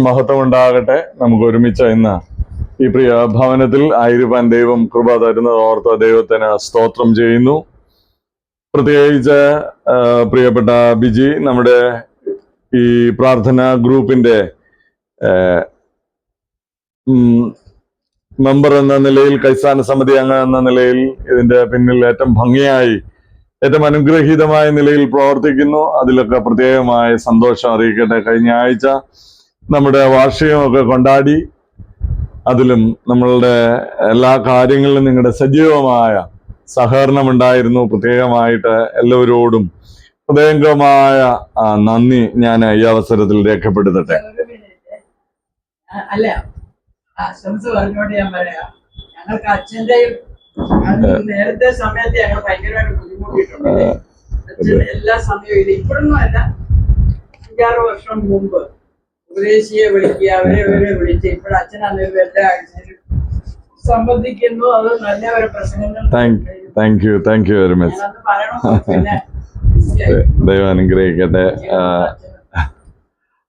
മഹത്വം ഉണ്ടാകട്ടെ. നമുക്ക് ഒരുമിച്ച് ഇന്ന് ഈ പ്രിയ ഭവനത്തിൽ ആയിരിക്കാൻ ദൈവം കൃപ തരുന്നത് ഓർത്ത് ദൈവത്തിന് സ്തോത്രം ചെയ്യുന്നു. പ്രത്യേകിച്ച് പ്രിയപ്പെട്ട ബിജി, നമ്മുടെ ഈ പ്രാർത്ഥന ഗ്രൂപ്പിന്റെ മെമ്പർ എന്ന നിലയിൽ, കൈസ്ഥാന സമിതി അംഗം എന്ന നിലയിൽ ഇതിന്റെ പിന്നിൽ ഏറ്റവും ഭംഗിയായി, ഏറ്റവും അനുഗ്രഹീതമായ നിലയിൽ പ്രവർത്തിക്കുന്നു. അതിലൊക്കെ പ്രത്യേകമായ സന്തോഷം അറിയിക്കട്ടെ. കഴിഞ്ഞ ആഴ്ച നമ്മുടെ വാർഷികമൊക്കെ കൊണ്ടാടി. അതിലും നമ്മളുടെ എല്ലാ കാര്യങ്ങളിലും നിങ്ങളുടെ സജീവമായ സഹകരണം ഉണ്ടായിരുന്നു. പ്രത്യേകമായിട്ട് എല്ലാവരോടും ഹൃദയംഗമായ നന്ദി ഞാൻ ഈ അവസരത്തിൽ രേഖപ്പെടുത്തട്ടെ. അല്ല, ആശംസ പറഞ്ഞോണ്ട് ഞാൻ പറയാം. ഞങ്ങൾക്ക് അച്ഛന്റെയും നേരത്തെ സമയത്ത് ഞങ്ങൾ ഭയങ്കരമായിട്ട് ബുദ്ധിമുട്ടിയിട്ടുണ്ട്. അച്ഛൻ എല്ലാ സമയവും ഇപ്പോഴൊന്നും അല്ല, 5-6 വർഷം മുമ്പ് ഉപദേശിയെ വിളിക്കുക, അവരെ വിളിച്ച് ഇപ്പോഴച്ഛനാണ് എല്ലാ ആഴ്ചയിലും സംബന്ധിക്കുന്നു. അത് നല്ല ഒരു പ്രസംഗങ്ങൾ. Thank you very much. പിന്നെ ദൈവം അനുഗ്രഹിക്കട്ടെ.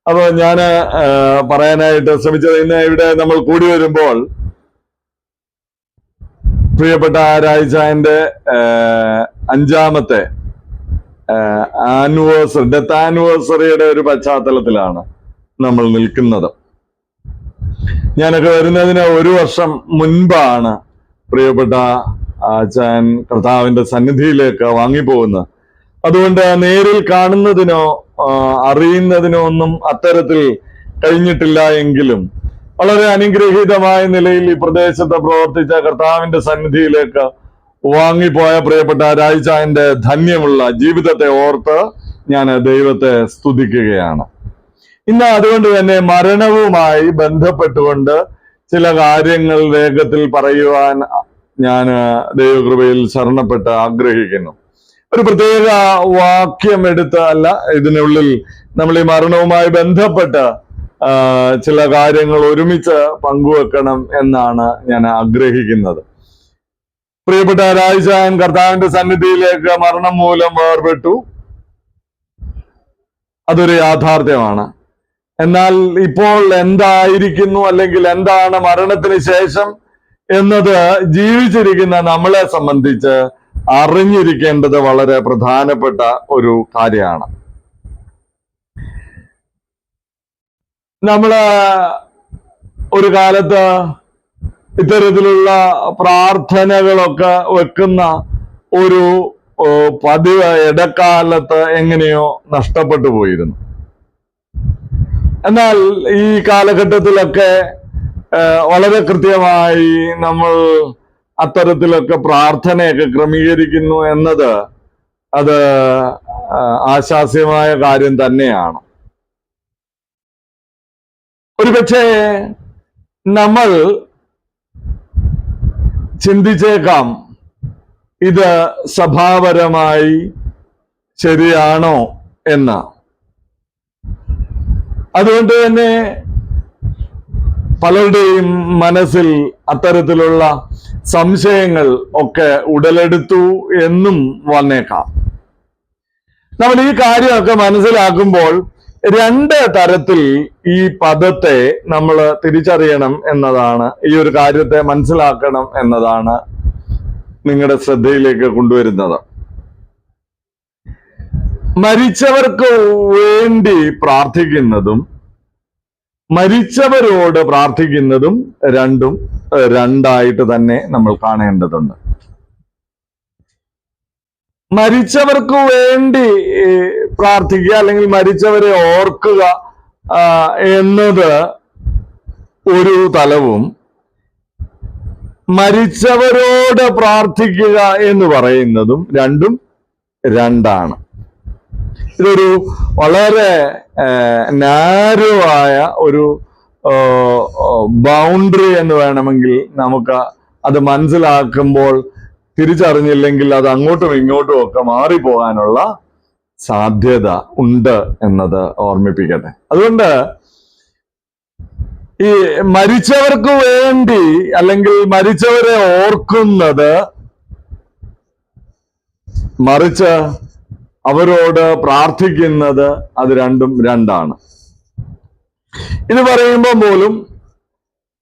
അപ്പൊ ഞാന് പറയാനായിട്ട് ശ്രമിച്ചത്, ഇന്ന് ഇവിടെ നമ്മൾ കൂടി വരുമ്പോൾ പ്രിയപ്പെട്ട രാജാന്റെ 5ാമത്തെ ഡെത്ത് ആനിവേഴ്സറിയുടെ ഒരു പശ്ചാത്തലത്തിലാണ് നമ്മൾ നിൽക്കുന്നത്. ഞാനൊക്കെ വരുന്നതിന് 1 വർഷം മുൻപാണ് പ്രിയപ്പെട്ട അച്ഛൻ കർത്താവിന്റെ സന്നിധിയിലേക്ക് വാങ്ങിപ്പോകുന്നത്. അതുകൊണ്ട് നേരിൽ കാണുന്നതിനോ അറിയുന്നതിനോ ഒന്നും അത്തരത്തിൽ കഴിഞ്ഞിട്ടില്ല. എങ്കിലും വളരെ അനുഗ്രഹീതമായ നിലയിൽ ഈ പ്രദേശത്ത് പ്രവർത്തിച്ച കർത്താവിന്റെ സന്നിധിയിലേക്ക് വാങ്ങിപ്പോയ പ്രിയപ്പെട്ട രാജാവിന്റെ ധന്യമുള്ള ജീവിതത്തെ ഓർത്ത് ഞാൻ ദൈവത്തെ സ്തുതിക്കുകയാണ്. ഇന്ന് അതുകൊണ്ട് തന്നെ മരണവുമായി ബന്ധപ്പെട്ടുകൊണ്ട് ചില കാര്യങ്ങൾ വേഗത്തിൽ പറയുവാൻ ഞാൻ ദൈവകൃപയിൽ ശരണപ്പെട്ട് ആഗ്രഹിക്കുന്നു. ഒരു പ്രത്യേക വാക്യം എടുത്ത് അല്ല, ഇതിനുള്ളിൽ നമ്മൾ ഈ മരണവുമായി ബന്ധപ്പെട്ട് ചില കാര്യങ്ങൾ ഒരുമിച്ച് പങ്കുവെക്കണം എന്നാണ് ഞാൻ ആഗ്രഹിക്കുന്നത്. പ്രിയപ്പെട്ട രാജാൻ കർത്താവിന്റെ സന്നിധിയിലേക്ക് മരണം മൂലം വേർപെട്ടു. അതൊരു യാഥാർത്ഥ്യമാണ്. എന്നാൽ ഇപ്പോൾ എന്തായിരിക്കുന്നു, അല്ലെങ്കിൽ എന്താണ് മരണത്തിന് ശേഷം എന്നത് ജീവിച്ചിരിക്കുന്ന നമ്മളെ സംബന്ധിച്ച് അറിഞ്ഞിരിക്കേണ്ടത് വളരെ പ്രധാനപ്പെട്ട ഒരു കാര്യമാണ്. നമ്മള് ഒരു കാലത്ത് ഇത്തരത്തിലുള്ള പ്രാർത്ഥനകളൊക്കെ വെക്കുന്ന ഒരു പതിവ് ഇടക്കാലത്ത് എങ്ങനെയോ നഷ്ടപ്പെട്ടു പോയിരുന്നു. എന്നാൽ ഈ കാലഘട്ടത്തിലൊക്കെ വളരെ കൃത്യമായി നമ്മൾ അത്തരത്തിലൊക്കെ പ്രാർത്ഥനയൊക്കെ ക്രമീകരിക്കുന്നു എന്നത് അത് ആശാസ്യമായ കാര്യം തന്നെയാണ്. ഒരുപക്ഷെ നമ്മൾ ചിന്തിച്ചേക്കാം, ഇത് സഭാപരമായി ശരിയാണോ എന്ന്. അതുകൊണ്ട് തന്നെ പലരുടെയും മനസ്സിൽ അത്തരത്തിലുള്ള സംശയങ്ങൾ ഒക്കെ ഉടലെടുത്തു എന്നും വന്നേക്കാം. നമ്മൾ ഈ കാര്യമൊക്കെ മനസ്സിലാക്കുമ്പോൾ 2 തരത്തിൽ ഈ പദത്തെ നമ്മൾ തിരിച്ചറിയണം എന്നതാണ്, ഈ ഒരു കാര്യത്തെ മനസ്സിലാക്കണം എന്നതാണ് നിങ്ങളുടെ ശ്രദ്ധയിലേക്ക് കൊണ്ടുവരുന്നത്. മരിച്ചവർക്ക് വേണ്ടി പ്രാർത്ഥിക്കുന്നതും മരിച്ചവരോട് പ്രാർത്ഥിക്കുന്നതും രണ്ടും രണ്ടായിട്ട് തന്നെ നമ്മൾ കാണേണ്ടതുണ്ട്. മരിച്ചവർക്ക് വേണ്ടി പ്രാർത്ഥിക്കുക അല്ലെങ്കിൽ മരിച്ചവരെ ഓർക്കുക എന്നത് ഒരു തലവും, മരിച്ചവരോട് പ്രാർത്ഥിക്കുക എന്ന് പറയുന്നതും രണ്ടും രണ്ടാണ്. ഇതൊരു വളരെ നാരോ ആയ ഒരു ബൗണ്ടറി എന്ന് വേണമെങ്കിൽ നമുക്ക് അത് മനസ്സിലാക്കുമ്പോൾ തിരിച്ചറിഞ്ഞില്ലെങ്കിൽ അത് അങ്ങോട്ടും ഇങ്ങോട്ടും ഒക്കെ മാറിപ്പോകാനുള്ള സാധ്യത ഉണ്ട് എന്നത് ഓർമ്മിപ്പിക്കട്ടെ. അതുകൊണ്ട് ഈ മരിച്ചവർക്ക് വേണ്ടി അല്ലെങ്കിൽ മരിച്ചവരെ ഓർക്കുന്നത്, മറിച്ച് അവരോട് പ്രാർത്ഥിക്കുന്നത്, അത് രണ്ടും രണ്ടാണ്. ഇത് പറയുമ്പോൾ പോലും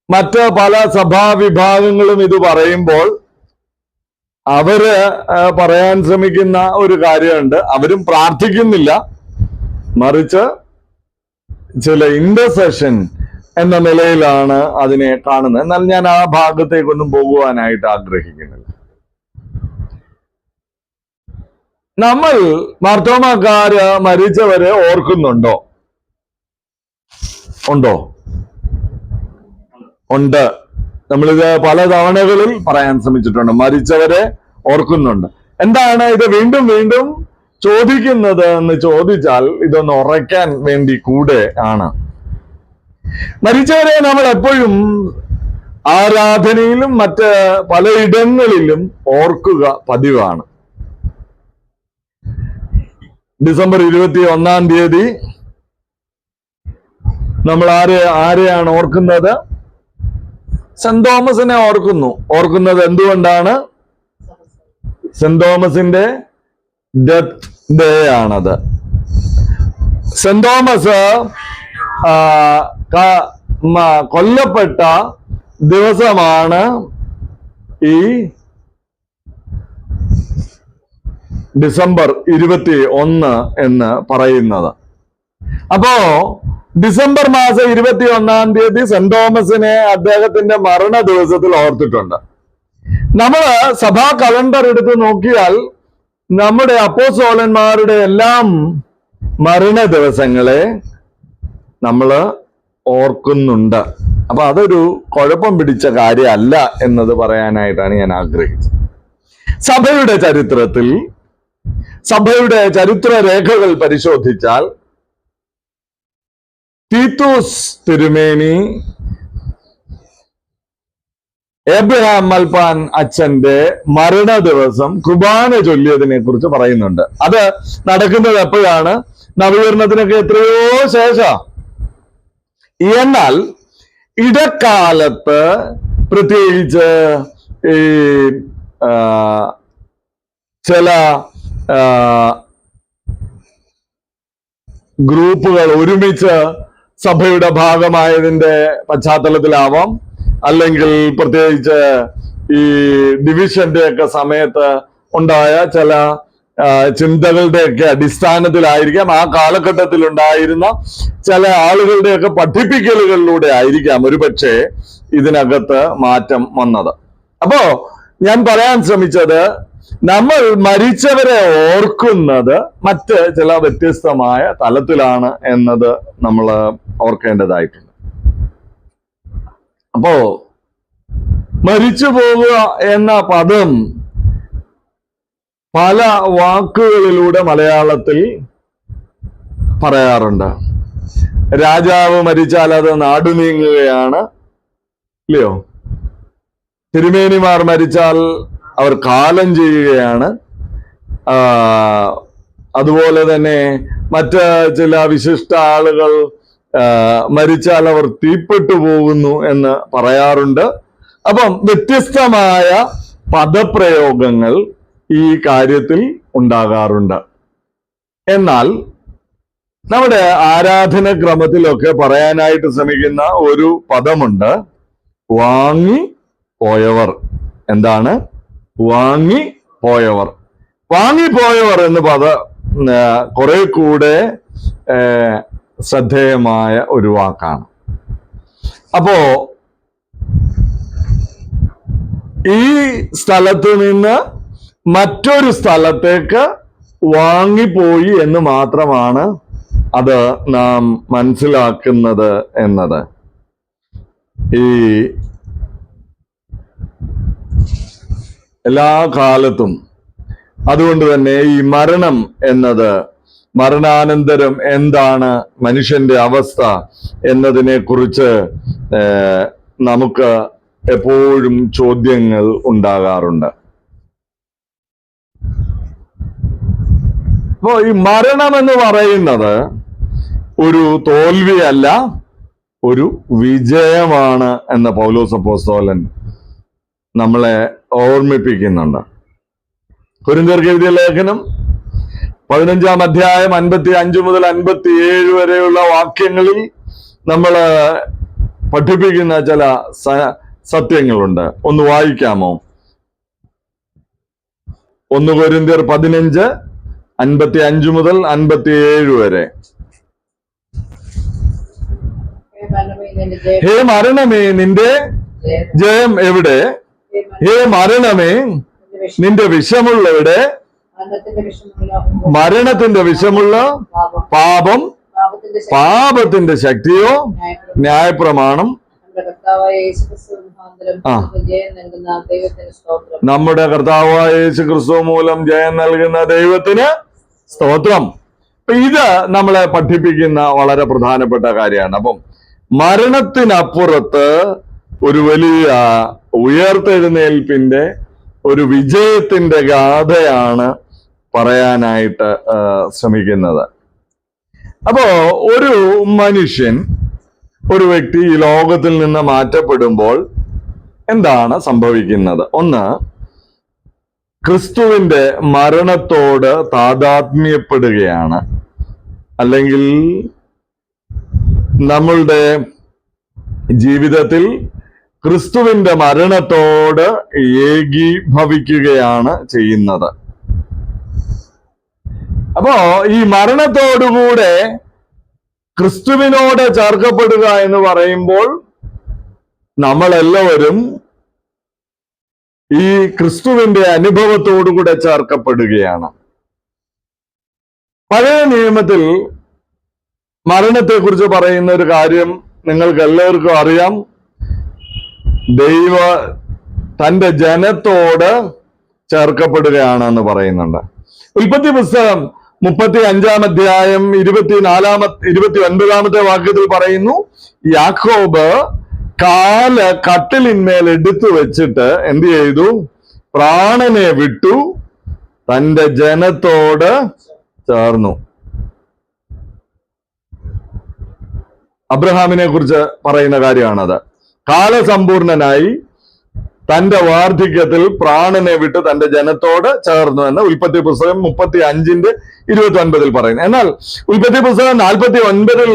മറ്റ് പല സഭാവിഭാഗങ്ങളും ഇത് പറയുമ്പോൾ അവര് പറയാൻ ശ്രമിക്കുന്ന ഒരു കാര്യമുണ്ട്. അവരും പ്രാർത്ഥിക്കുന്നില്ല, മറിച്ച് ചില ഇന്റർസെഷൻ എന്ന നിലയിലാണ് അതിനെ കാണുന്നത്. എന്നാൽ ഞാൻ ആ ഭാഗത്തേക്കൊന്നും പോകുവാനായിട്ട് ആഗ്രഹിക്കുന്നില്ല. നമ്മൾ മാർത്തോമാക്കാര് മരിച്ചവരെ ഓർക്കുന്നുണ്ടോ? ഉണ്ടോ? ഉണ്ട്. നമ്മളിത് പല തവണകളിൽ പറയാൻ ശ്രമിച്ചിട്ടുണ്ട്. മരിച്ചവരെ ഓർക്കുന്നുണ്ട്. എന്താണ് ഇത് വീണ്ടും വീണ്ടും ചോദിക്കുന്നത് എന്ന് ചോദിച്ചാൽ ഇതൊന്ന് ഉറയ്ക്കാൻ വേണ്ടി കൂടെ ആണ്. മരിച്ചവരെ നമ്മൾ എപ്പോഴും ആരാധനയിലും മറ്റ് പലയിടങ്ങളിലും ഓർക്കുക പതിവാണ്. ഡിസംബർ 21 നമ്മൾ ആരെയാണ് ഓർക്കുന്നത്? സെന്റ് തോമസിനെ ഓർക്കുന്നത് എന്തുകൊണ്ടാണ്? സെന്റ് തോമസിന്റെ ഡെത്ത് ഡേ ആണത്. സെന്റ് തോമസ് കൊല്ലപ്പെട്ട ദിവസമാണ് ഈ ഡിസംബർ 21 എന്ന് പറയുന്നത്. അപ്പോ ഡിസംബർ മാസം 21 സെന്റ് തോമസിനെ അദ്ദേഹത്തിന്റെ മരണ ദിവസത്തിൽ ഓർത്തിട്ടുണ്ട്. നമ്മള് സഭാ കലണ്ടർ എടുത്ത് നോക്കിയാൽ നമ്മുടെ അപ്പോസ്തലന്മാരുടെ എല്ലാം മരണ ദിവസങ്ങളെ നമ്മള് ഓർക്കുന്നുണ്ട്. അപ്പൊ അതൊരു കുഴപ്പം പിടിച്ച കാര്യമല്ല എന്നത് പറയാനായിട്ടാണ് ഞാൻ ആഗ്രഹിച്ചത്. സഭയുടെ ചരിത്രത്തിൽ സഭയുടെ ചരിത്ര രേഖകൾ പരിശോധിച്ചാൽ തീത്തോസ് തിരുമേനി എബ്രഹാം മൽപ്പാൻ അച്ഛന്റെ മരണ ദിവസം കുർബാന ചൊല്ലിയതിനെ കുറിച്ച് പറയുന്നുണ്ട്. അത് നടക്കുന്നത് എപ്പോഴാണ്? നവീകരണത്തിനൊക്കെ എത്രയോ ശേഷം. എന്നാൽ ഇടക്കാലത്ത് പ്രത്യേകിച്ച് ഈ ചില ഗ്രൂപ്പുകൾ ഒരുമിച്ച് സഭയുടെ ഭാഗമായതിന്റെ പശ്ചാത്തലത്തിലാവാം, അല്ലെങ്കിൽ പ്രത്യേകിച്ച് ഈ ഡിവിഷന്റെ ഒക്കെ സമയത്ത് ഉണ്ടായ ചില ചിന്തകളുടെയൊക്കെ അടിസ്ഥാനത്തിലായിരിക്കാം, ആ കാലഘട്ടത്തിൽ ഉണ്ടായിരുന്ന ചില ആളുകളുടെയൊക്കെ പഠിപ്പിക്കലുകളിലൂടെ ആയിരിക്കാം ഒരുപക്ഷെ ഇതിനകത്ത് മാറ്റം വന്നത്. അപ്പോ ഞാൻ പറയാൻ ശ്രമിച്ചത്, നമ്മൾ മരിച്ചവരെ ഓർക്കുന്നത് മറ്റ് ചില വ്യത്യസ്തമായ തലത്തിലാണ് എന്നത് നമ്മൾ ഓർക്കേണ്ടതായിട്ടുണ്ട്. അപ്പോ മരിച്ചു പോവുക എന്ന പദം പല വാക്കുകളിലൂടെ മലയാളത്തിൽ പറയാറുണ്ട്. രാജാവ് മരിച്ചാൽ അത് നാടു നീങ്ങുകയാണ്, ഇല്ലയോ? തിരുമേനിമാർ മരിച്ചാൽ അവർ കാലം ചെയ്യുകയാണ്. അതുപോലെ തന്നെ മറ്റ് ചില വിശിഷ്ട ആളുകൾ മരിച്ചാൽ അവർ തീപ്പെട്ടു പോകുന്നു എന്ന് പറയാറുണ്ട്. അപ്പം വ്യത്യസ്തമായ പദപ്രയോഗങ്ങൾ ഈ കാര്യത്തിൽ ഉണ്ടാകാറുണ്ട്. എന്നാൽ നമ്മുടെ ആരാധന ക്രമത്തിലൊക്കെ പറയാനായിട്ട് ശ്രമിക്കുന്ന ഒരു പദമുണ്ട്, വാങ്ങി പോയവർ. എന്താണ്? വാങ്ങി പോയവർ. വാങ്ങിപ്പോയവർ എന്ന പദം കുറെ കൂടെ ശ്രദ്ധേയമായ ഒരു വാക്കാണ്. അപ്പോ ഈ സ്ഥലത്ത് നിന്ന് മറ്റൊരു സ്ഥലത്തേക്ക് വാങ്ങിപ്പോയി എന്ന് മാത്രമാണ് അത് നാം മനസ്സിലാക്കുന്നത് എന്നത്. ഈ എല്ലാ കാലത്തും അതുകൊണ്ട് തന്നെ ഈ മരണം എന്നത്, മരണാനന്തരം എന്താണ് മനുഷ്യന്റെ അവസ്ഥ എന്നതിനെ കുറിച്ച് നമുക്ക് എപ്പോഴും ചോദ്യങ്ങൾ ഉണ്ടാകാറുണ്ട്. അപ്പോ ഈ മരണം എന്ന് പറയുന്നത് ഒരു തോൽവിയല്ല, ഒരു വിജയമാണ് എന്ന് പൗലോസ് അപ്പോസ്തലൻ നമ്മളെ ഓർമ്മിപ്പിക്കുന്നുണ്ട്. കൊരിന്ത്യർക്ക് എഴുതിയ ലേഖനം 15-ാം അധ്യായം 55 മുതൽ 57 വരെയുള്ള വാക്യങ്ങളിൽ നമ്മള് പഠിപ്പിക്കുന്ന ചില സത്യങ്ങളുണ്ട്. ഒന്ന് വായിക്കാമോ? 1 കൊരിന്ത്യർ 15:55 മുതൽ 57 വരെ. ഹേ മരണമേ നിന്റെ ജയം എവിടെ? ഹേ മരണമേ നിന്റെ വിഷമുള്ളവിടെ? മരണത്തിന്റെ വിഷമുള്ള പാപം, പാപത്തിന്റെ ശക്തിയോ ന്യായപ്രമാണം. നമ്മുടെ കർത്താവായ യേശു ക്രിസ്തു മൂലം ജയം നൽകുന്ന ദൈവത്തിന് സ്തോത്രം. ഇത് നമ്മളെ പഠിപ്പിക്കുന്ന വളരെ പ്രധാനപ്പെട്ട കാര്യമാണ്. അപ്പം മരണത്തിനപ്പുറത്ത് ഒരു വലിയ ഉയർത്തെഴുന്നേൽപ്പിന്റെ ഒരു വിജയത്തിന്റെ ഗാഥയാണ് പറയാനായിട്ട് ശ്രമിക്കുന്നത്. അപ്പോ ഒരു മനുഷ്യൻ, ഒരു വ്യക്തി ഈ ലോകത്തിൽ നിന്ന് മാറ്റപ്പെടുമ്പോൾ എന്താണ് സംഭവിക്കുന്നത്? ഒന്ന്, ക്രിസ്തുവിന്റെ മരണത്തോട് താദാത്മ്യപ്പെടുകയാണ്. അല്ലെങ്കിൽ നമ്മളുടെ ജീവിതത്തിൽ ക്രിസ്തുവിന്റെ മരണത്തോട് ഏകീഭവിക്കുകയാണ് ചെയ്യുന്നത്. അപ്പോ ഈ മരണത്തോടുകൂടെ ക്രിസ്തുവിനോട് ചേർക്കപ്പെടുക എന്ന് പറയുമ്പോൾ നമ്മളെല്ലാവരും ഈ ക്രിസ്തുവിന്റെ അനുഭവത്തോടുകൂടെ ചേർക്കപ്പെടുകയാണ്. പഴയ നിയമത്തിൽ മരണത്തെക്കുറിച്ച് പറയുന്ന ഒരു കാര്യം നിങ്ങൾക്ക് എല്ലാവർക്കും അറിയാം. തന്റെ ജനത്തോട് ചേർക്കപ്പെടുകയാണെന്ന് പറയുന്നുണ്ട്. ഉൽപ്പത്തി പുസ്തകം 35-ാം അധ്യായം 29-ാമത്തെ വാക്യത്തിൽ പറയുന്നു, യാക്കോബ് കാല് കട്ടിലിന്മേൽ എടുത്തു വെച്ചിട്ട് എന്ത് ചെയ്തു? പ്രാണനെ വിട്ടു, തന്റെ ജനത്തോട് ചേർന്നു. അബ്രഹാമിനെ കുറിച്ച് പറയുന്ന കാര്യമാണത്. കാലസമ്പൂർണനായി തന്റെ വാർദ്ധക്യത്തിൽ പ്രാണനെ വിട്ട് തന്റെ ജനത്തോട് ചേർന്നു എന്ന് ഉൽപ്പത്തി പുസ്തകം 35:29 പറയുന്നു. എന്നാൽ ഉൽപ്പത്തി പുസ്തകം 49-ൽ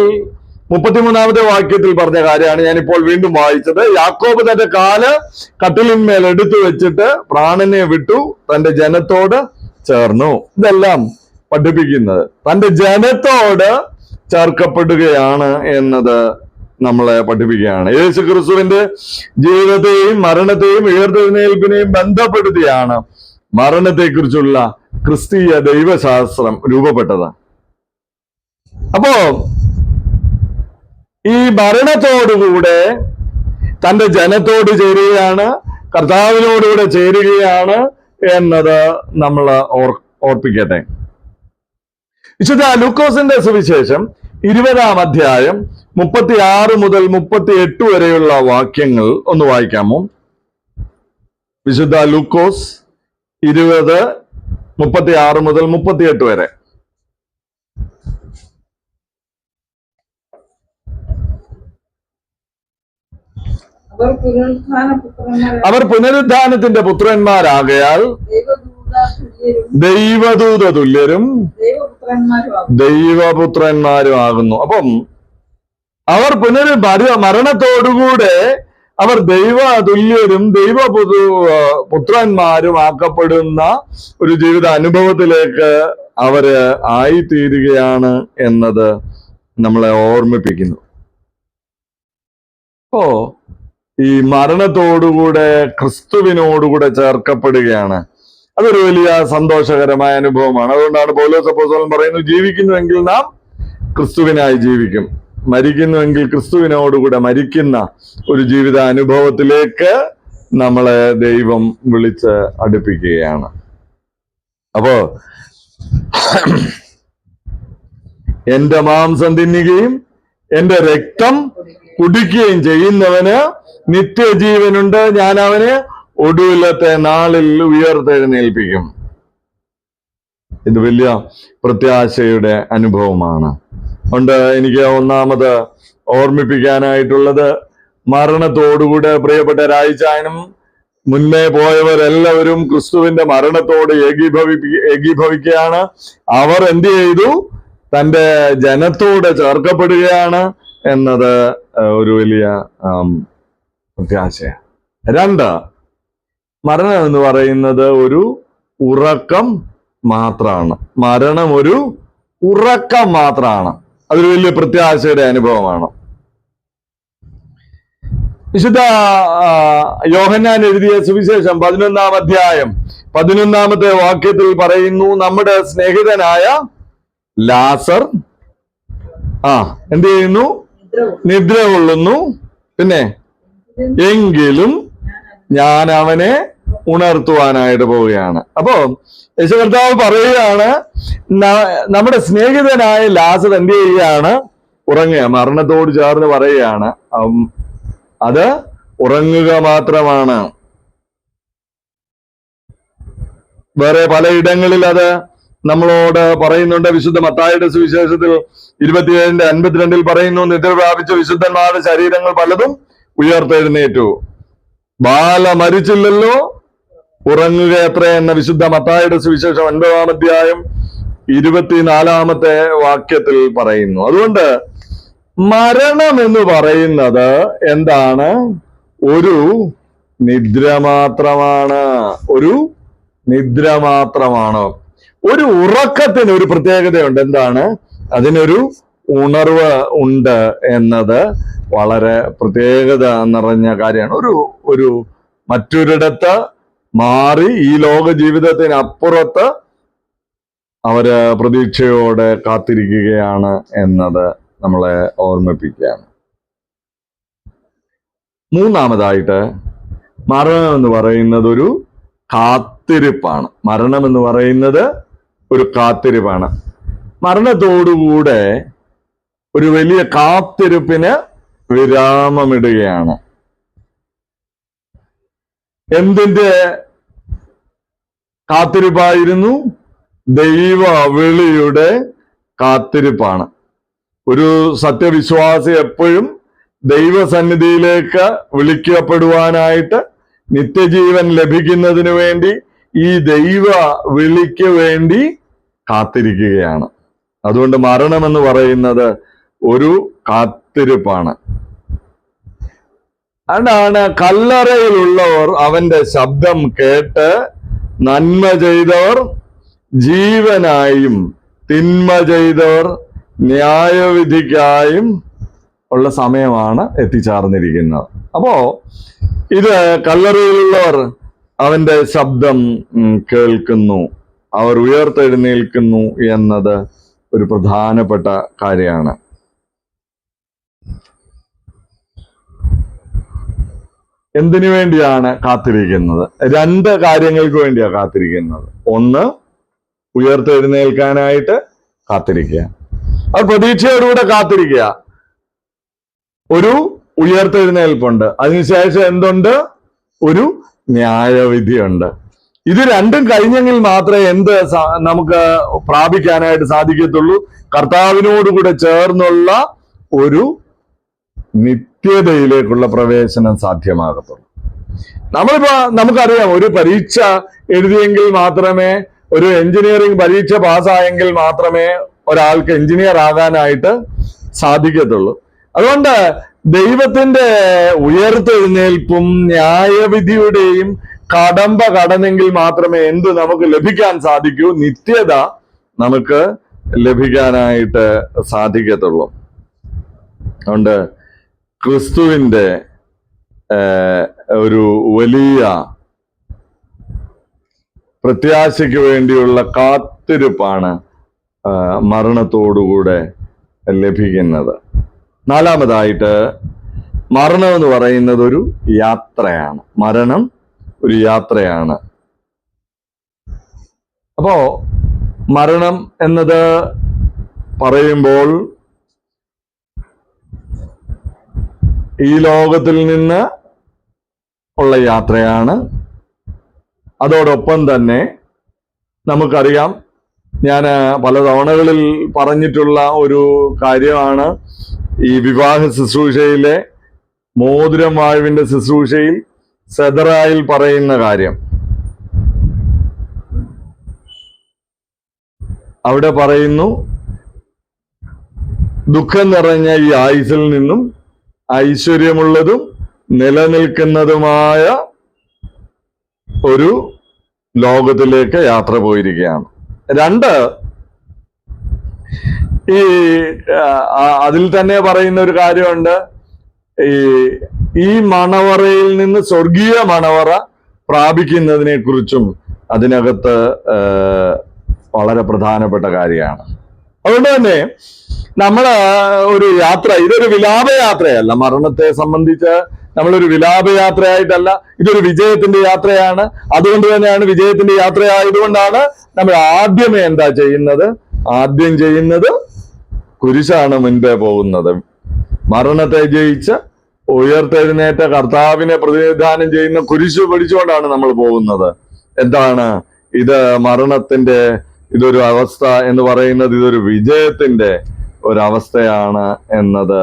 33-ാമത്തെ വാക്യത്തിൽ പറഞ്ഞ കാര്യമാണ് ഞാനിപ്പോൾ വീണ്ടും വായിച്ചത്. യാക്കോബ് തന്റെ കാല് കട്ടിലിന്മേൽ എടുത്തു വെച്ചിട്ട് പ്രാണനെ വിട്ടു, തന്റെ ജനത്തോട് ചേർന്നു. ഇതെല്ലാം പഠിപ്പിക്കുന്നത് തന്റെ ജനത്തോട് ചേർക്കപ്പെടുകയാണ് എന്നത് നമ്മളെ പഠിപ്പിക്കുകയാണ്. യേശു ക്രിസ്തുവിന്റെ ജീവിതത്തെയും മരണത്തെയും ഉയർത്തെഴുന്നേൽപ്പിനെയും ബന്ധപ്പെടുത്തിയാണ് മരണത്തെക്കുറിച്ചുള്ള ക്രിസ്തീയ ദൈവശാസ്ത്രം രൂപപ്പെട്ടത്. അപ്പോ ഈ മരണത്തോടുകൂടെ തന്റെ ജനത്തോട് ചേരുകയാണ്, കർത്താവിനോടുകൂടെ ചേരുകയാണ് എന്നത് നമ്മൾ ഓർപ്പിക്കട്ടെ. വിശുദ്ധ ലൂക്കോസിന്റെ സുവിശേഷം 20-ാം അധ്യായം 36 മുതൽ 38 വരെയുള്ള വാക്യങ്ങൾ ഒന്ന് വായിക്കാമോ? വിശുദ്ധ ലൂക്കോസ് 20, 36 മുതൽ 38 വരെ. അവർ പുനരുത്ഥാനത്തിന്റെ പുത്രന്മാരാകയാൽ ദൈവദൂത തുല്യരും ദൈവപുത്രന്മാരും ആകുന്നു. അപ്പം അവർ മരണത്തോടുകൂടെ അവർ ദൈവതുല്യരും പുത്രന്മാരും ആക്കപ്പെടുന്ന ഒരു ജീവിത അനുഭവത്തിലേക്ക് അവര് ആയിത്തീരുകയാണ് എന്നത് നമ്മളെ ഓർമ്മിപ്പിക്കുന്നു. അപ്പോ ഈ മരണത്തോടുകൂടെ ക്രിസ്തുവിനോടുകൂടെ ചേർക്കപ്പെടുകയാണ്. അതൊരു വലിയ സന്തോഷകരമായ അനുഭവമാണ്. അതുകൊണ്ടാണ് പൗലോസ് അപ്പോസ്തലൻ പറയുന്നത്, ജീവിക്കുന്നുവെങ്കിൽ നാം ക്രിസ്തുവിനായി ജീവിക്കും, മരിക്കുന്നുവെങ്കിൽ ക്രിസ്തുവിനോടുകൂടെ മരിക്കുന്ന ഒരു ജീവിത അനുഭവത്തിലേക്ക് നമ്മളെ ദൈവം വിളിച്ച് അടുപ്പിക്കുകയാണ്. അപ്പോ എന്റെ മാംസം തിന്നുകയും എന്റെ രക്തം കുടിക്കുകയും ചെയ്യുന്നവന് നിത്യജീവനുണ്ട്, ഞാൻ അവന് ഒടുവിലത്തെ നാളിൽ ഉയർത്തെഴുന്നേൽപ്പിക്കും. ഇത് വലിയ പ്രത്യാശയുടെ അനുഭവമാണ്. അതുകൊണ്ട് എനിക്ക് ഒന്നാമത് ഓർമ്മിപ്പിക്കാനായിട്ടുള്ളത്, മരണത്തോടുകൂടെ പ്രിയപ്പെട്ട രായിച്ചായനും മുന്നേ പോയവരെല്ലാവരും ക്രിസ്തുവിന്റെ മരണത്തോട് ഏകീഭവിക്കുകയാണ്. അവർ എന്ത് ചെയ്തു? തന്റെ ജനത്തോട് ചേർക്കപ്പെടുകയാണ്. എന്നത് ഒരു വലിയ പ്രത്യാശയാണ്. 2, മരണം എന്ന് പറയുന്നത് ഒരു ഉറക്കം മാത്രമാണ്. മരണം ഒരു ഉറക്കം മാത്രമാണ്. അതൊരു വലിയ പ്രത്യാശയുടെ അനുഭവമാണ്. വിശുദ്ധ യോഹന്നാൻ എഴുതിയ സുവിശേഷം 11-ാം അധ്യായം 11-ാമത്തെ വാക്യത്തിൽ പറയുന്നു, നമ്മുടെ സ്നേഹിതനായ ലാസർ എന്ത് ചെയ്യുന്നു? നിദ്ര കൊള്ളുന്നു. പിന്നെ എങ്കിലും ഞാൻ അവനെ ഉണർത്തുവാനായിട്ട് പോവുകയാണ്. അപ്പോ യേശു കർത്താവ് പറയുകയാണ്, നമ്മുടെ സ്നേഹിതനായ ലാസർ എന്ത് ചെയ്യുകയാണ്? ഉറങ്ങുക. മരണത്തോട് ചേർന്ന് പറയുകയാണ്, അത് ഉറങ്ങുക മാത്രമാണ്. വേറെ പലയിടങ്ങളിൽ അത് നമ്മളോട് പറയുന്നുണ്ട്. വിശുദ്ധ മത്തായിയുടെ സുവിശേഷത്തിൽ 27:52 പറയുന്നു, നിദ്ര പ്രാപിച്ച വിശുദ്ധന്മാരുടെ ശരീരങ്ങൾ പലതും ഉയർത്തെഴുന്നേറ്റു. ബാല മരിച്ചില്ലല്ലോ, ഉറങ്ങുക എത്ര എന്ന വിശുദ്ധ മത്തായിയുടെ സുവിശേഷം 9-ാം അധ്യായം 24-ാമത്തെ വാക്യത്തിൽ പറയുന്നു. അതുകൊണ്ട് മരണം എന്ന് പറയുന്നത് എന്താണ്? ഒരു നിദ്ര മാത്രമാണ്. ഒരു നിദ്ര മാത്രമാണ്. ഒരു ഉറക്കത്തിന് ഒരു പ്രത്യേകതയുണ്ട്. എന്താണ്? അതിനൊരു ഉണർവ് ഉണ്ട് എന്നത് വളരെ പ്രത്യേകത നിറഞ്ഞ കാര്യമാണ്. ഒരു മറ്റൊരിടത്ത് മാറി ഈ ലോക ജീവിതത്തിനപ്പുറത്ത് അവര് പ്രതീക്ഷയോടെ കാത്തിരിക്കുകയാണ് എന്നത് നമ്മളെ ഓർമ്മിപ്പിക്കുകയാണ്. 3-ാമതായിട്ട് മരണം എന്ന് പറയുന്നത് ഒരു കാത്തിരിപ്പാണ്. മരണം എന്ന് പറയുന്നത് ഒരു കാത്തിരിപ്പാണ്. മരണത്തോടുകൂടെ ഒരു വലിയ കാത്തിരിപ്പിന് വിരാമമിടുകയാണ്. എന്തിന്റെ കാത്തിരിപ്പായിരുന്നു? ദൈവ വിളിയുടെ കാത്തിരിപ്പാണ്. ഒരു സത്യവിശ്വാസി എപ്പോഴും ദൈവസന്നിധിയിലേക്ക് വിളിക്കപ്പെടുവാനായിട്ട് നിത്യജീവൻ ലഭിക്കുന്നതിന് വേണ്ടി ഈ ദൈവ വിളിക്ക് വേണ്ടി കാത്തിരിക്കുകയാണ്. അതുകൊണ്ട് മരണമെന്ന് പറയുന്നത് ഒരു കാത്തിരിപ്പാണ്. അതാണ് കല്ലറയിലുള്ളവർ അവന്റെ ശബ്ദം കേട്ട് നന്മ ചെയ്തവർ ജീവനായും തിന്മ ചെയ്തവർ ന്യായവിധിക്കായും ഉള്ള സമയമാണ് എത്തിച്ചേർന്നിരിക്കുന്നത്. അപ്പോ ഇത് കല്ലറയിലുള്ളവർ അവന്റെ ശബ്ദം കേൾക്കുന്നു, അവർ ഉയർത്തെഴുന്നേൽക്കുന്നു എന്നത് ഒരു പ്രധാനപ്പെട്ട കാര്യമാണ്. എന്തിനു വേണ്ടിയാണ് കാത്തിരിക്കുന്നത്? 2 കാര്യങ്ങൾക്ക് വേണ്ടിയാണ് കാത്തിരിക്കുന്നത്. 1, ഉയർത്തെഴുന്നേൽക്കാനായിട്ട് കാത്തിരിക്കുക. അത് പ്രതീക്ഷയോടുകൂടെ കാത്തിരിക്കുക. ഒരു ഉയർത്തെഴുന്നേൽപ്പുണ്ട്, അതിനുശേഷം എന്തുണ്ട്? ഒരു ന്യായവിധിയുണ്ട്. ഇത് രണ്ടും കഴിഞ്ഞെങ്കിൽ മാത്രമേ നമുക്ക് പ്രാപിക്കാനായിട്ട് സാധിക്കത്തുള്ളൂ? കർത്താവിനോടുകൂടെ ചേർന്നുള്ള ഒരു നിത്യതയിലേക്കുള്ള പ്രവേശനം സാധ്യമാകത്തുള്ളൂ. നമുക്കറിയാം, ഒരു പരീക്ഷ എഴുതിയെങ്കിൽ മാത്രമേ, ഒരു എഞ്ചിനീയറിംഗ് പരീക്ഷ പാസ്സായെങ്കിൽ മാത്രമേ ഒരാൾക്ക് എഞ്ചിനീയർ ആകാനായിട്ട് സാധിക്കത്തുള്ളൂ. അതുകൊണ്ട് ദൈവത്തിന്റെ ഉയർത്തെഴുന്നേൽപ്പും ന്യായവിധിയുടെയും കടമ്പ കടന്നെങ്കിൽ മാത്രമേ നമുക്ക് ലഭിക്കാൻ സാധിക്കൂ? നിത്യത നമുക്ക് ലഭിക്കാനായിട്ട് സാധിക്കത്തുള്ളൂ. അതുകൊണ്ട് ക്രിസ്തുവിന്റെ ഒരു വലിയ പ്രത്യാശയ്ക്ക് വേണ്ടിയുള്ള കാത്തിരിപ്പാണ് മരണത്തോടുകൂടെ ലഭിക്കുന്നത്. 4-മതായിട്ട് മരണം എന്ന് പറയുന്നത് ഒരു യാത്രയാണ്. മരണം ഒരു യാത്രയാണ്. അപ്പോ മരണം എന്നത് പറയുമ്പോൾ ഈ ലോകത്തിൽ നിന്ന് ഉള്ള യാത്രയാണ്. അതോടൊപ്പം തന്നെ നമുക്കറിയാം, ഞാൻ പല തവണകളിൽ പറഞ്ഞിട്ടുള്ള ഒരു കാര്യമാണ് ഈ വിവാഹ ശുശ്രൂഷയിലെ മോതിരം വാഴ്വിന്റെ ശുശ്രൂഷയിൽ സെദറായിൽ പറയുന്ന കാര്യം. അവിടെ പറയുന്നു, ദുഃഖം നിറഞ്ഞ ഈ ആയുസ്സിൽ നിന്നും ഐശ്വര്യമുള്ളതും നിലനിൽക്കുന്നതുമായ ഒരു ലോകത്തിലേക്ക് യാത്ര പോയിരിക്കുകയാണ്. രണ്ട്, ഈ അതിൽ തന്നെ പറയുന്ന ഒരു കാര്യമുണ്ട്, ഈ മണവറയിൽ നിന്ന് സ്വർഗീയ മണവറ പ്രാപിക്കുന്നതിനെ കുറിച്ചും അതിനകത്ത് വളരെ പ്രധാനപ്പെട്ട കാര്യമാണ്. അതുകൊണ്ട് തന്നെ നമ്മള് ഒരു യാത്ര, ഇതൊരു വിലാപയാത്രയല്ല. മരണത്തെ സംബന്ധിച്ച് നമ്മളൊരു വിലാപയാത്രയായിട്ടല്ല, ഇതൊരു വിജയത്തിന്റെ യാത്രയാണ്. അതുകൊണ്ട് തന്നെയാണ് വിജയത്തിന്റെ യാത്രയായതുകൊണ്ടാണ് നമ്മൾ ആദ്യമേ എന്താ ചെയ്യുന്നത്? ആദ്യം ചെയ്യുന്നത് കുരിശാണ് മുൻപേ പോകുന്നത്. മരണത്തെ ജയിച്ച് ഉയർത്തെഴുന്നേറ്റ കർത്താവിനെ പ്രതിനിധാനം ചെയ്യുന്ന കുരിശ് പിടിച്ചുകൊണ്ടാണ് നമ്മൾ പോകുന്നത്. എന്താണ് ഇത്? മരണത്തിന്റെ ഇതൊരു അവസ്ഥ എന്ന് പറയുന്നത് ഇതൊരു വിജയത്തിന്റെ ഒരവസ്ഥയാണ് എന്നത്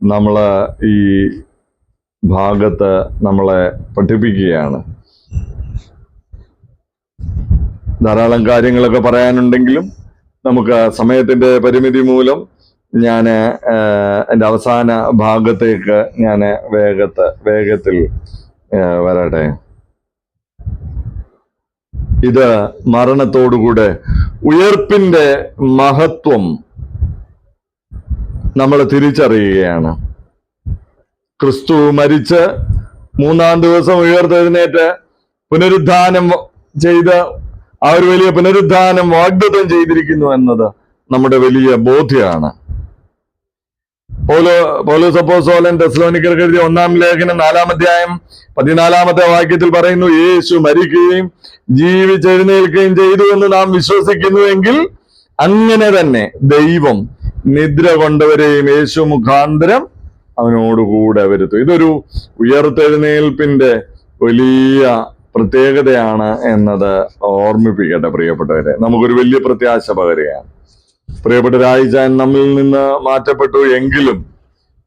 നമ്മള് ഈ ഭാഗത്ത് നമ്മളെ പഠിപ്പിക്കുകയാണ്. ധാരാളം കാര്യങ്ങളൊക്കെ പറയാനുണ്ടെങ്കിലും നമുക്ക് സമയത്തിന്റെ പരിമിതി മൂലം ഞാൻ എൻ്റെ അവസാന ഭാഗത്തേക്ക് ഞാൻ വേഗത്തിൽ വരട്ടെ. ഇത് മരണത്തോടുകൂടെ ഉയർപ്പിന്റെ മഹത്വം നമ്മൾ തിരിച്ചറിയുകയാണ്. ക്രിസ്തു മരിച്ച് 3-ാം ദിവസം ഉയർത്തെഴുന്നേറ്റ് പുനരുദ്ധാനം ചെയ്ത് ആ ഒരു വലിയ പുനരുദ്ധാനം വാഗ്ദത്തം ചെയ്തിരിക്കുന്നു എന്നത് നമ്മുടെ വലിയ ബോധ്യമാണ്. പൗലോസ് അപ്പോസ്തലൻ തെസ്സലോനിക്കർക്ക് എഴുതിയ 1-ാം ലേഖനം 4-ാം അധ്യായം 14-ാമത്തെ വാക്യത്തിൽ പറയുന്നു, യേശു മരിക്കുകയും ജീവിച്ചെഴുന്നേൽക്കുകയും ചെയ്തു എന്ന് നാം വിശ്വസിക്കുന്നുവെങ്കിൽ അങ്ങനെ തന്നെ ദൈവം നിദ്ര കൊണ്ടവരെയും യേശു മുഖാന്തരം അവനോടുകൂടെ വരുത്തും. ഇതൊരു ഉയർത്തെഴുന്നേൽപ്പിന്റെ വലിയ പ്രത്യേകതയാണ് എന്നത് ഓർമ്മിപ്പിക്കട്ടെ പ്രിയപ്പെട്ടവരെ. നമുക്കൊരു വലിയ പ്രത്യാശ പകരുകയാണ്. പ്രിയപ്പെട്ട രായിച്ചാൻ നമ്മിൽ നിന്ന് മാറ്റപ്പെട്ടു എങ്കിലും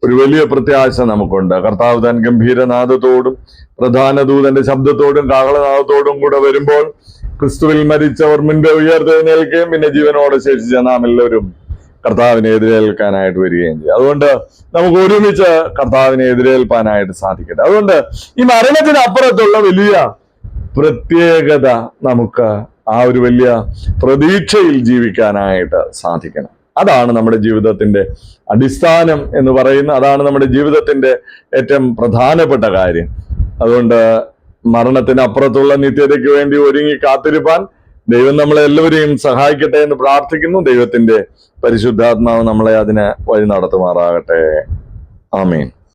ഒരു വലിയ പ്രത്യാശ നമുക്കുണ്ട്. കർത്താവ് താൻ ഗംഭീരനാദത്തോടും പ്രധാന ദൂതന്റെ ശബ്ദത്തോടും കാഹളനാദത്തോടും കൂടെ വരുമ്പോൾ ക്രിസ്തുവിൽ മരിച്ചവർ മുൻപേ ഉയർത്തെഴുന്നേൽക്കുകയും പിന്നെ ജീവനോടെ ശേഷിച്ച നാം എല്ലാവരും കർത്താവിനെ എതിരേൽക്കാനായിട്ട് വരികയും ചെയ്യും. അതുകൊണ്ട് നമുക്ക് ഒരുമിച്ച് കർത്താവിനെ എതിരേൽപ്പാനായിട്ട് സാധിക്കട്ടെ. അതുകൊണ്ട് ഈ മരണത്തിനപ്പുറത്തുള്ള വലിയ പ്രത്യേകത നമുക്ക് ആ ഒരു വലിയ പ്രതീക്ഷയിൽ ജീവിക്കാനായിട്ട് സാധിക്കണം. അതാണ് നമ്മുടെ ജീവിതത്തിന്റെ അടിസ്ഥാനം എന്ന് പറയുന്ന, അതാണ് നമ്മുടെ ജീവിതത്തിന്റെ ഏറ്റവും പ്രധാനപ്പെട്ട കാര്യം. അതുകൊണ്ട് മരണത്തിനപ്പുറത്തുള്ള നിത്യതയ്ക്ക് വേണ്ടി ഒരുങ്ങി കാത്തിരിപ്പാൻ ദൈവം നമ്മളെ എല്ലാവരെയും സഹായിക്കട്ടെ എന്ന് പ്രാർത്ഥിക്കുന്നു. ദൈവത്തിന്റെ പരിശുദ്ധാത്മാവ് നമ്മളെ അതിന് വഴി നടത്തുമാറാകട്ടെ. ആമേൻ.